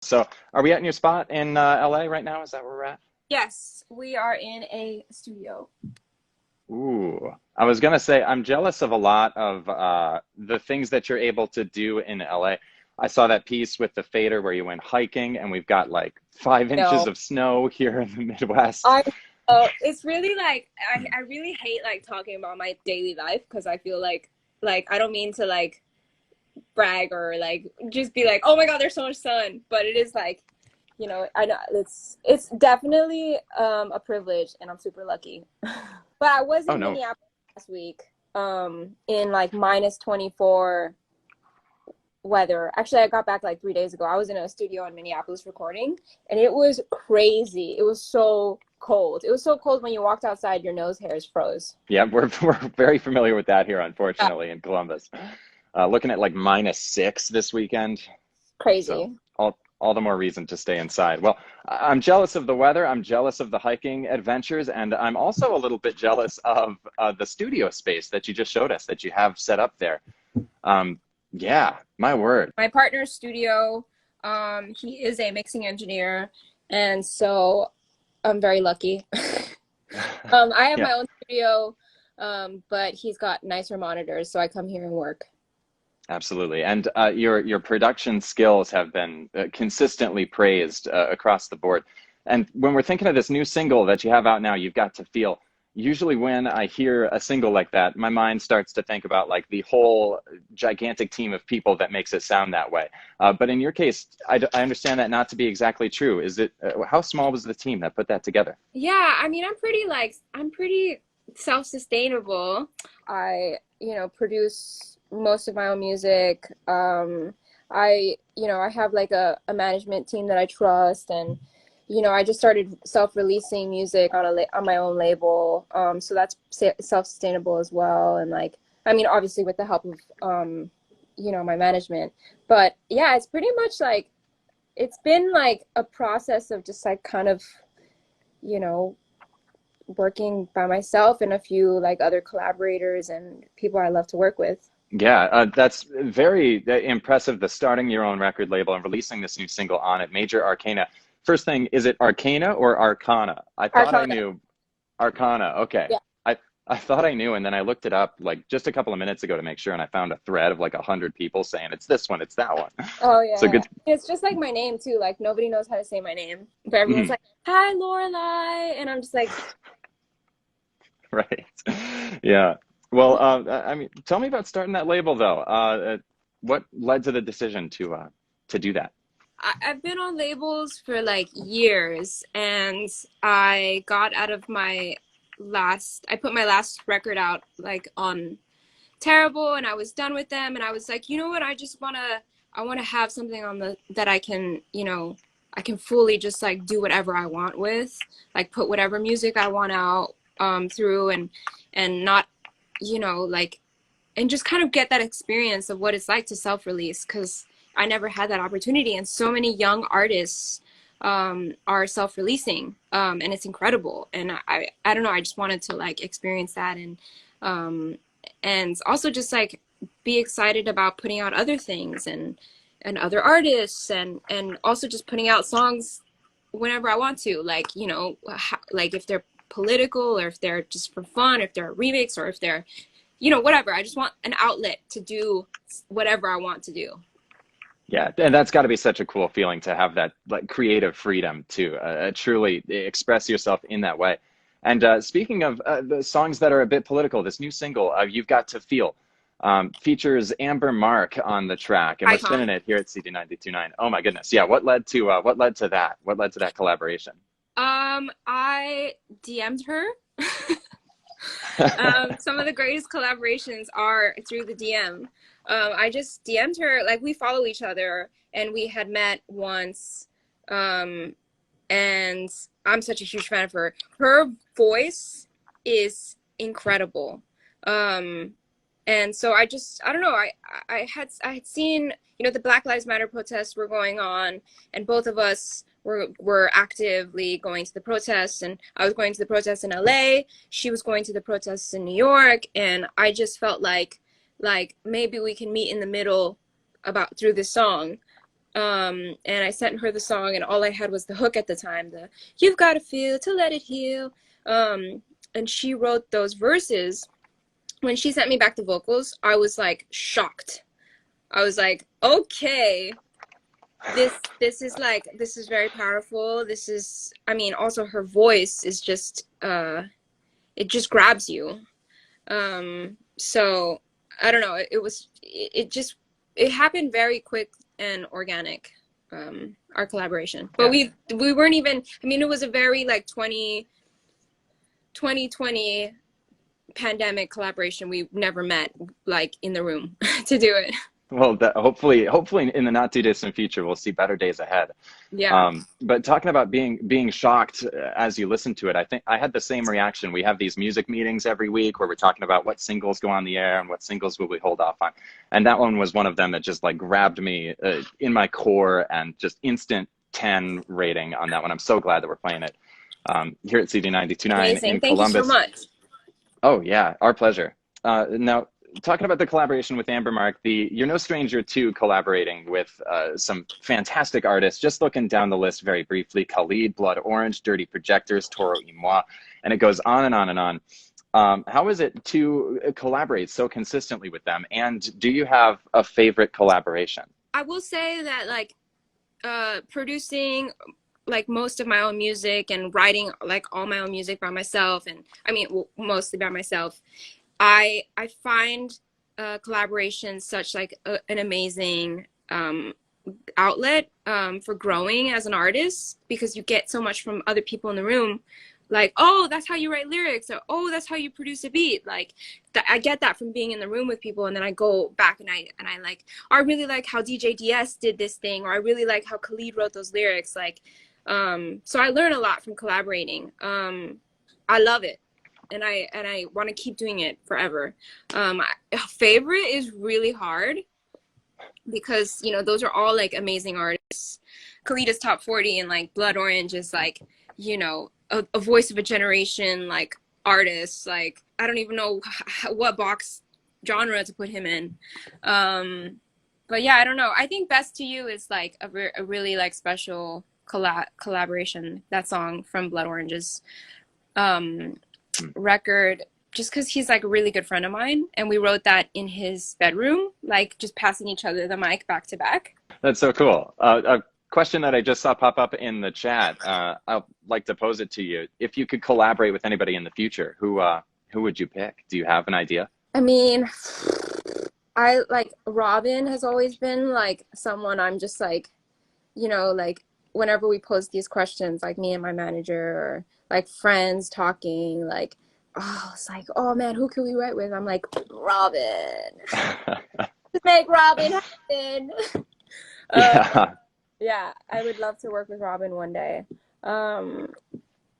So, are we at your spot in LA right now? Is that where we're at? Yes, we are in a studio. Ooh, I was gonna say I'm jealous of a lot of the things that you're able to do in LA. I saw that piece with the fader where you went hiking, and we've got like 5 inches No, of snow here in the Midwest. I it's really like I really hate like talking about my daily life because I feel like I don't mean to like brag or like just be like, oh my God, there's so much sun. But it is like, I know it's definitely a privilege and I'm super lucky. But I was Oh in no. Minneapolis last week, in like minus 24 weather. Actually, I got back like 3 days ago. I was in a studio in Minneapolis recording, and it was crazy. It was so cold. It was so cold when you walked outside, your nose hairs froze. Yeah, we're very familiar with that here, Yeah, unfortunately, in Columbus. Looking at like -6 this weekend. So crazy. all the more reason to stay inside. Well, I'm jealous of the weather. I'm jealous of the hiking adventures, and I'm also a little bit jealous of the studio space that you just showed us that you have set up there. Um, yeah, my word. My partner's studio, he is a mixing engineer, and so I'm very lucky. I have Yeah, my own studio, but he's got nicer monitors, so I come here and work. absolutely. And your production skills have been consistently praised across the board. And when we're thinking of this new single that you have out now, You've Got to Feel. Usually, when I hear a single like that, my mind starts to think about like the whole gigantic team of people that makes it sound that way. But in your case, I understand that not to be exactly true. Is it? How small was the team that put that together? Yeah, I mean, I'm pretty self-sustainable. I, produce most of my own music. I have like a management team that I trust, and I just started self-releasing music on on my own label. So that's self-sustainable as well, and like, I mean, obviously with the help of my management. But yeah, it's pretty much like it's been like a process of just like kind of you know, working by myself and a few like other collaborators and people I love to work with. Yeah, that's very impressive. The starting your own record label and releasing this new single on it, Major Arcana. First thing, is it Arcana or Arcana? I thought I Arcana. knew Arcana. Okay. Yeah. I thought I knew, and then I looked it up like just a couple of minutes ago to make sure, and I found a thread of like 100 people saying it's this one, it's that one. Oh So yeah. good. It's just like my name too. Like nobody knows how to say my name. But everyone's Mhm, like, "Hi, Lorelai," and I'm just like, right. Yeah. Well, I mean, tell me about starting that label though. What led to the decision to do that? I've been on labels for like years, and I got out of my I put my last record out like on Terrible, and I was done with them, and I was like, you know what, I want to have something on the that I can, I can fully just like do whatever I want with, like put whatever music I want out through, and not, like, and just kind of get that experience of what it's like to self-release, because I never had that opportunity, and so many young artists are self-releasing, and it's incredible, and I don't know, I just wanted to like experience that, um, and also just like be excited about putting out other things and other artists, and also just putting out songs whenever I want to, like, like if they're political or if they're just for fun, if they're a remix or if they're, whatever. I just want an outlet to do whatever I want to do. Yeah, and that's got to be such a cool feeling to have that like creative freedom to truly express yourself in that way. And speaking of the songs that are a bit political, this new single, You've Got to Feel, features Amber Mark on the track, and we're Icon. spinning it here at CD 92.9. Oh my goodness, yeah. What led to that? What led to that collaboration? I DM'd her. Some of the greatest collaborations are through the DM. I just DM'd her, like we follow each other, and we had met once. Um, and I'm such a huge fan of her. Her voice is incredible. Um, and so I don't know, I had seen, the Black Lives Matter protests were going on, and both of us were actively going to the protests, and I was going to the protests in LA, she was going to the protests in New York, and I just felt like maybe we can meet in the middle about through this song. And I sent her the song, and all I had was the hook at the time, the "You've got to feel to let it heal." And she wrote those verses. When she sent me back the vocals, I was like shocked. I was like, okay, this is very powerful. This is, I mean, also her voice is just it just grabs you. So I don't know, it happened very quick and organic, our collaboration. But Yeah. we weren't even, I mean, it was a very like 2020 pandemic collaboration. We never met like in the room to do it. Well, hopefully in the not too distant future, we'll see better days ahead. Yeah. But talking about being shocked as you listen to it, I think I had the same reaction. We have these music meetings every week where we're talking about what singles go on the air and what singles will we hold off on. And that one was one of them that just like grabbed me in my core, and just instant 10 rating on that one. I'm so glad that we're playing it here at CD 92.9 Amazing. in Thank you so Columbus. much. Oh yeah, our pleasure. Now, talking about the collaboration with Amber Mark, you're no stranger to collaborating with some fantastic artists. Just looking down the list very briefly: Khalid, Blood Orange, Dirty Projectors, Toro y Moi, and it goes on and on and on. How is it to collaborate so consistently with them? And do you have a favorite collaboration? I will say that like producing like most of my own music and writing like all my own music by myself, and I mean mostly by myself, I find collaboration such like an amazing outlet for growing as an artist, because you get so much from other people in the room, like, oh, that's how you write lyrics, or oh, that's how you produce a beat. Like I get that from being in the room with people, and then I go back and I like, oh, I really like how DJ DS did this thing, or I really like how Khalid wrote those lyrics. Like so I learn a lot from collaborating. I love it, and I want to keep doing it forever. Favorite is really hard, because you know those are all like amazing artists. Khalid is top 40, and like Blood Orange is like, you know, a voice of a generation like artist. Like I don't even know what box genre to put him in. But yeah, I don't know. I think Best to You is like a really like special collaboration. That song from Blood Orange's record, just because he's like a really good friend of mine, and we wrote that in his bedroom, like just passing each other the mic back to back. That's so cool. A question that I just saw pop up in the chat. I'd like to pose it to you. If you could collaborate with anybody in the future, who would you pick? Do you have an idea? I mean, I like Robin has always been like someone I'm just like, you know, like whenever we post these questions, like me and my manager, or like friends talking, like, oh, it's like, oh man, who can we write with? I'm like, Robin. To make Robin happen. Yeah. Yeah, I would love to work with Robin one day.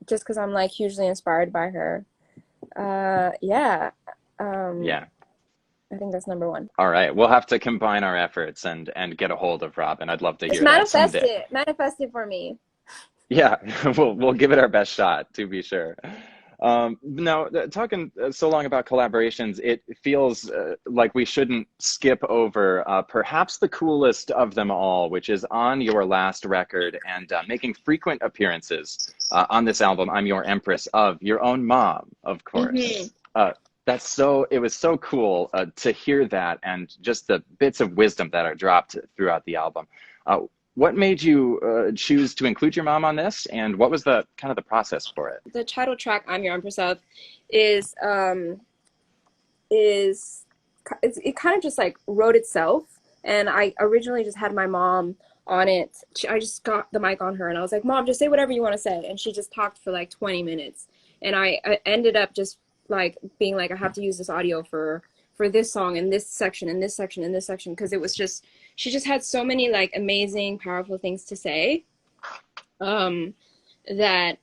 Just because I'm like hugely inspired by her. Yeah. Yeah. I think that's number one. All right. We'll have to combine our efforts and get a hold of Robin. I'd love to Just hear that manifest someday. it. Manifest it for me. Yeah, we'll give it our best shot, to be sure. Now, talking so long about collaborations, it feels like we shouldn't skip over perhaps the coolest of them all, which is on your last record and making frequent appearances on this album, I'm Your Empress, of your own mom, of course. Mm-hmm. It was so cool to hear that, and just the bits of wisdom that are dropped throughout the album. What made you choose to include your mom on this, and what was the kind of the process for it? The title track, I'm Your Empress of, it kind of just like wrote itself. And I originally just had my mom on it. I just got the mic on her and I was like, Mom, just say whatever you want to say. And she just talked for like 20 minutes. And I ended up just like being like, I have to use this audio for this song and this section and this section and this section, because it was just, she just had so many like amazing, powerful things to say, that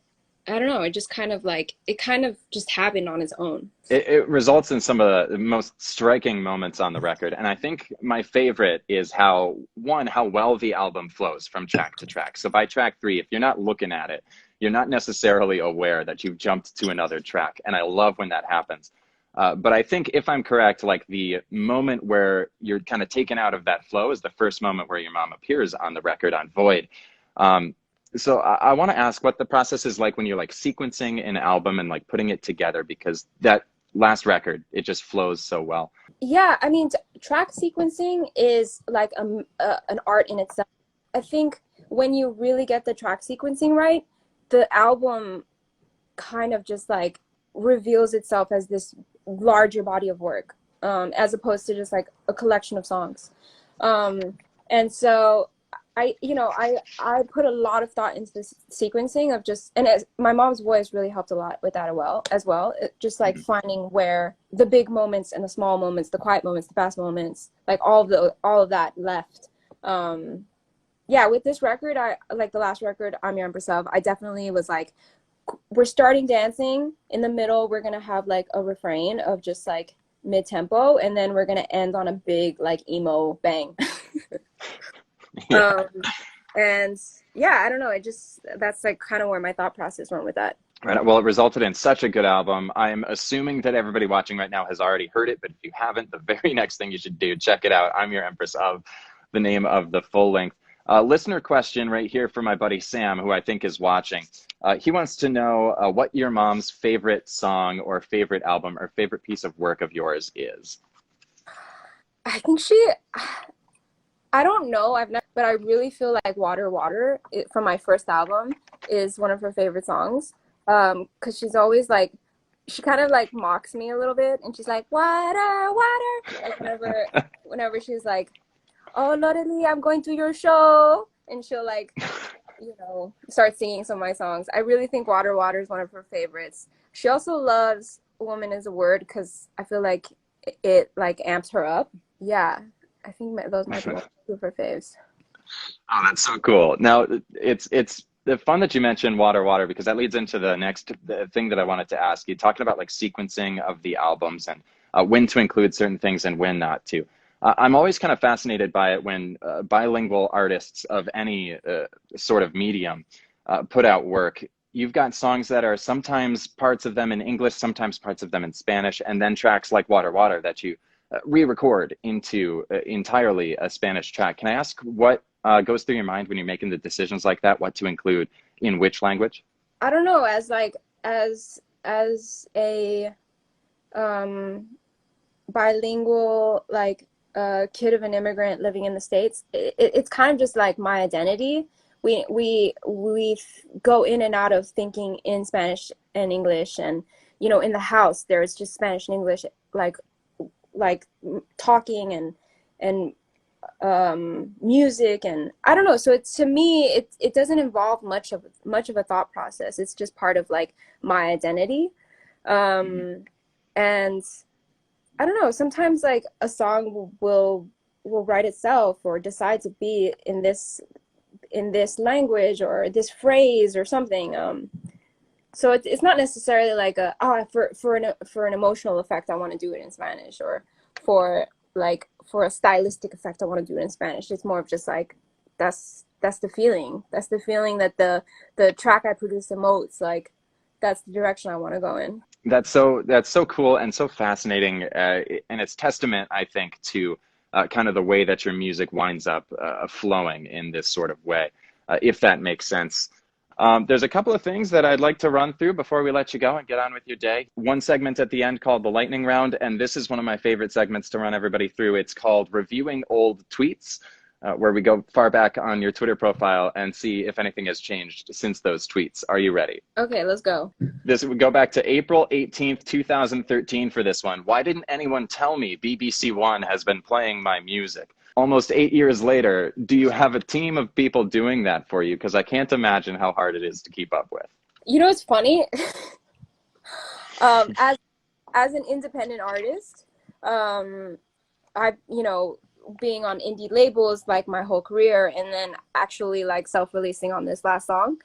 I don't know, it just kind of like, it kind of just happened on its own. It results in some of the most striking moments on the record. And I think my favorite is how well the album flows from track to track. So by track 3, if you're not looking at it, you're not necessarily aware that you've jumped to another track. And I love when that happens. But I think if I'm correct, like the moment where you're kind of taken out of that flow is the first moment where your mom appears on the record on Void. So I want to ask what the process is like when you're like sequencing an album and like putting it together, because that last record, it just flows so well. Yeah, I mean, track sequencing is like an art in itself. I think when you really get the track sequencing right, the album kind of just like reveals itself as this larger body of work, as opposed to just like a collection of songs. And so I put a lot of thought into this sequencing of just, and my mom's voice really helped a lot with that as well. Just like finding where the big moments and the small moments, the quiet moments, the fast moments, like all of that left. Yeah, with this record, I like the last record, I'm Your Empress of, I definitely was like, we're starting dancing. In the middle, we're gonna have like a refrain of just like mid-tempo, and then we're gonna end on a big like emo bang. Yeah. And yeah, I don't know, that's like kind of where my thought process went with that. Right. Well, it resulted in such a good album. I'm assuming that everybody watching right now has already heard it, but if you haven't, the very next thing you should do, check it out. I'm Your Empress of, the name of the full length. Listener question right here for my buddy Sam, who I think is watching. He wants to know what your mom's favorite song or favorite album or favorite piece of work of yours is. I think I don't know, but I really feel like Water Water from my first album is one of her favorite songs. Because she's always like, she kind of like mocks me a little bit, and she's like, water, water. Like whenever she's like, oh, Lorelei, I'm going to your show. And she'll like, start singing some of my songs. I really think Water Water is one of her favorites. She also loves Woman is a Word because I feel like it like amps her up. Yeah, I think those might be two of her faves. Oh, that's so cool. Now, it's fun that you mentioned Water Water, because that leads into the thing that I wanted to ask you, talking about like sequencing of the albums and when to include certain things and when not to. I'm always kind of fascinated by it when bilingual artists of any sort of medium put out work. You've got songs that are sometimes parts of them in English, sometimes parts of them in Spanish, and then tracks like Water Water that you re-record into entirely a Spanish track. Can I ask what goes through your mind when you're making the decisions like that, what to include in which language? I don't know, as a bilingual like kid of an immigrant living in the States, it's kind of just like my identity. We go in and out of thinking in Spanish and English, and in the house there's just Spanish and English, like talking and music, and I don't know. So to me, it doesn't involve much of a thought process. It's just part of like my identity, and I don't know. Sometimes like a song will write itself or decide to be in this language or this phrase or something. So it's not necessarily like for an emotional effect I want to do it in Spanish, or for a stylistic effect I want to do it in Spanish. It's more of just like that's the feeling. That's the feeling that the track I produce emotes. Like that's the direction I want to go in. That's so cool and so fascinating, and it's testament, I think, to kind of the way that your music winds up flowing in this sort of way, if that makes sense. There's a couple of things that I'd like to run through before we let you go and get on with your day. One segment at the end called the lightning round, and this is one of my favorite segments to run everybody through. It's called Reviewing Old Tweets, where we go far back on your Twitter profile and see if anything has changed since those tweets. Are you ready? Okay, let's go. This would go back to April 18th, 2013 for this one. Why didn't anyone tell me BBC One has been playing my music? Almost 8 years later, do you have a team of people doing that for you? Because I can't imagine how hard it is to keep up with. It's funny. As an independent artist, being on indie labels like my whole career, and then actually like self-releasing on this last song,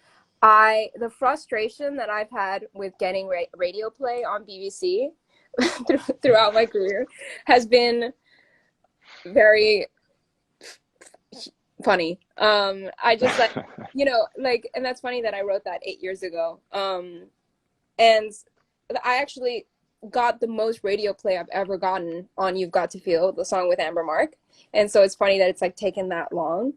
the frustration that I've had with getting radio play on BBC throughout my career has been very funny. I just and that's funny that I wrote that 8 years ago. And I actually got the most radio play I've ever gotten on You've Got to Feel, the song with Amber Mark. And so it's funny that it's like taken that long.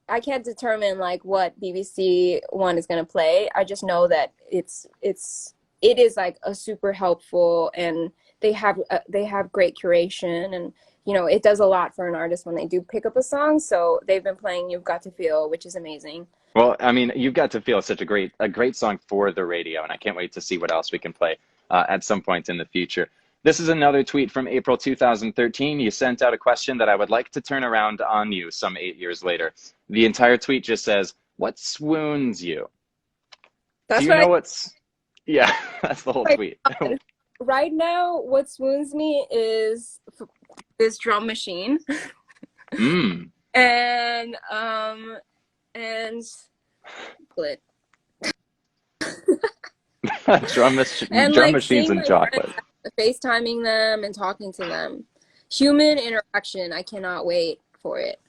I can't determine like what BBC One is going to play. I just know that it is like a super helpful, and they have great curation, and you know, it does a lot for an artist when they do pick up a song. So they've been playing You've Got to Feel, which is amazing. Well, I mean, You've Got to Feel such a great song for the radio, and I can't wait to see what else we can play at some point in the future. This is another tweet from April 2013. You sent out a question that I would like to turn around on you some 8 years later. The entire tweet just says, "What swoons you?" That's Do you know what's... Yeah, that's the whole tweet. Right now, what swoons me is this drum machine. Mm. And chocolate. drum like, machines and chocolate. FaceTiming them and talking to them. Human interaction. I cannot wait for it.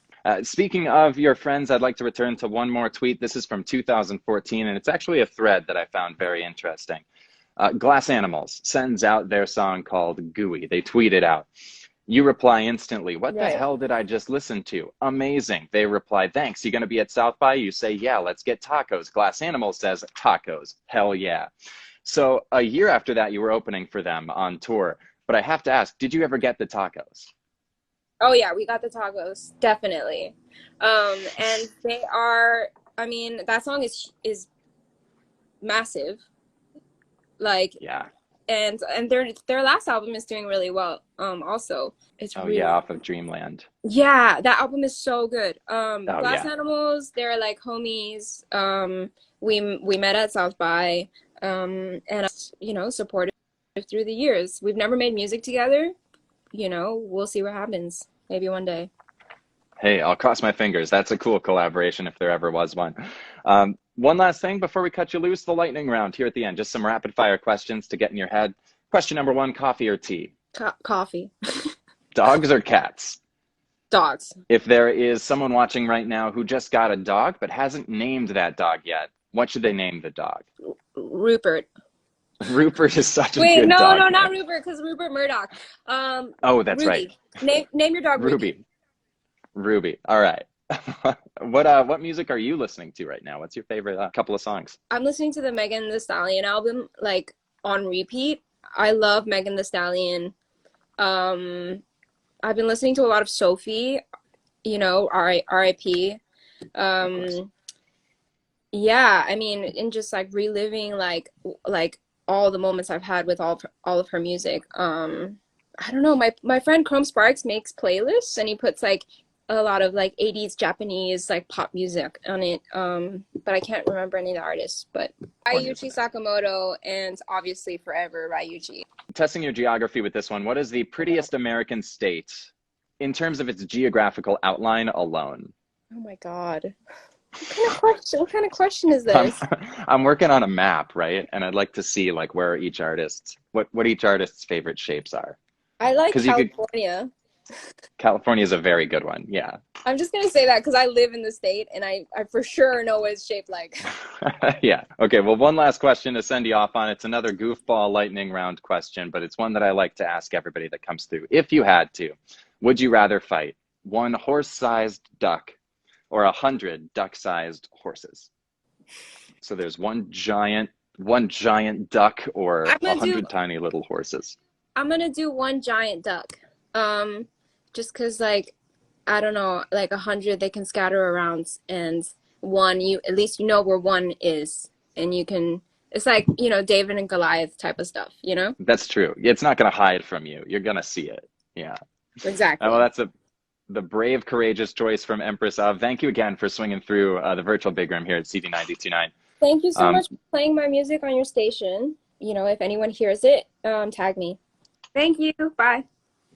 Speaking of your friends, I'd like to return to one more tweet. This is from 2014, and it's actually a thread that I found very interesting. Glass Animals sends out their song called Gooey. They tweet it out. You reply instantly, "What the hell did I just listen to? Amazing." They reply, "Thanks. You going to be at South by?" You say, "Yeah, let's get tacos." Glass Animals says, "Tacos. Hell yeah." So a year after that, you were opening for them on tour. But I have to ask, did you ever get the tacos? Oh yeah, we got the tacos, definitely. And they are, I mean, that song is massive. Like, yeah. And their last album is doing really well. Also, it's really, off of Dreamland. Yeah, that album is so good. Glass Animals, they're like homies. We met at South by, and you know, supported through the years. We've never made music together. You know, we'll see what happens. Maybe one day. Hey, I'll cross my fingers. That's a cool collaboration if there ever was one. One last thing before we cut you loose, the lightning round here at the end. Just some rapid fire questions to get in your head. Question number one, coffee or tea? Coffee. Dogs or cats? Dogs. If there is someone watching right now who just got a dog but hasn't named that dog yet, what should they name the dog? Rupert. Rupert is such a good dog. Wait, no, name. not Rupert, because Rupert Murdoch. Oh, that's Ruby. right. Name your dog Ruby. Ruby. All right. What music are you listening to right now? What's your favorite couple of songs? I'm listening to the Megan Thee Stallion album, like, on repeat. I love Megan Thee Stallion. I've been listening to a lot of Sophie, you know, R.I.P. Yeah, I mean, and just like reliving like all the moments I've had with all of her music. I don't know, my friend Chrome Sparks makes playlists, and he puts like a lot of like 80s Japanese like pop music on it, but I can't remember any of the artists. But Ryuichi Sakamoto, and obviously Forever Ryuichi. Testing your geography with this one, what is the prettiest American state in terms of its geographical outline alone? Oh my God. What kind of question is this? I'm working on a map, right? And I'd like to see like where each artist, what each artist's favorite shapes are. I like California. California is a very good one, yeah. I'm just going to say that because I live in the state, and I for sure know what it's shaped like. Yeah. Okay, well, one last question to send you off on. It's another goofball lightning round question, but it's one that I like to ask everybody that comes through. If you had to, would you rather fight one horse-sized duck or 100 duck-sized horses? So there's one giant duck or 100 tiny little horses. I'm going to do one giant duck. Just because, like, I don't know, like 100 they can scatter around, and one, you at least you know where one is, and you can, it's like, you know, David and Goliath type of stuff, you know? That's true. It's not going to hide from you. You're going to see it. Yeah. Exactly. Well, that's the brave, courageous choice from Empress. Thank you again for swinging through the virtual big room here at CD 92.9. Thank you so much for playing my music on your station. You know, if anyone hears it, tag me. Thank you. Bye.